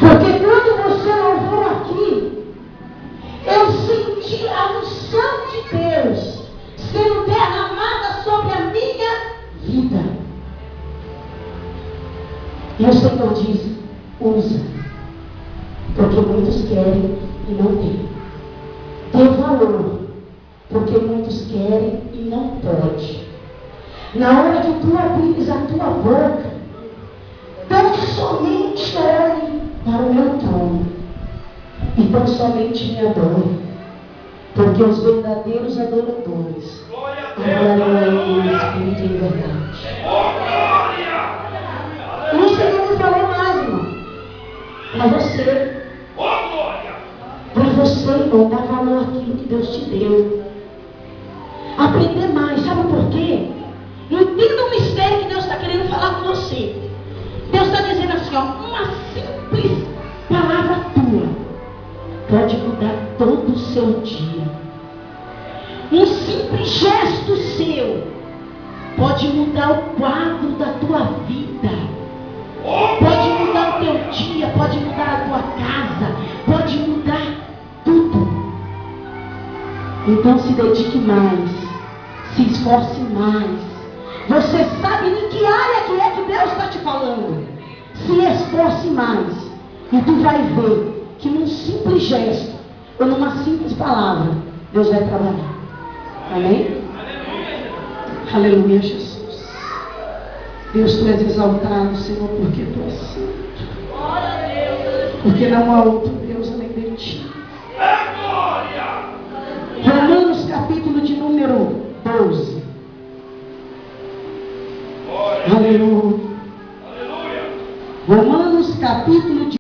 Porque quando você louvou aqui, eu senti a unção de Deus sendo derramada sobre a minha vida. E o Senhor diz: usa. Porque muitos querem e não têm. Dê valor. Porque muitos querem e não podem. Na hora que tu abrires a tua boca, tão somente olhe para o meu trono e tão somente me adore, porque os verdadeiros adoradores adorarão em espírito e em verdade. E o Senhor me falou mais, irmão, para você, irmão, dar valor àquilo que Deus te deu, aprender mais. Sabe por quê? Não entenda o mistério que Deus está querendo falar com você. Deus está dizendo assim, ó, uma simples palavra tua pode mudar todo o seu dia. Um simples gesto seu pode mudar o quadro da tua vida. Pode mudar o teu dia, pode mudar a tua casa, pode mudar tudo. Então se dedique mais, se esforce mais. Você sabe em que área que é que Deus está te falando. Se esforce mais. E tu vai ver que num simples gesto, ou numa simples palavra, Deus vai trabalhar. Amém? Aleluia, Jesus. Deus, tu és exaltado, Senhor, porque tu és santo. Porque não há outro Deus além de ti. Romanos capítulo de número 12. Aleluia. Romanos capítulo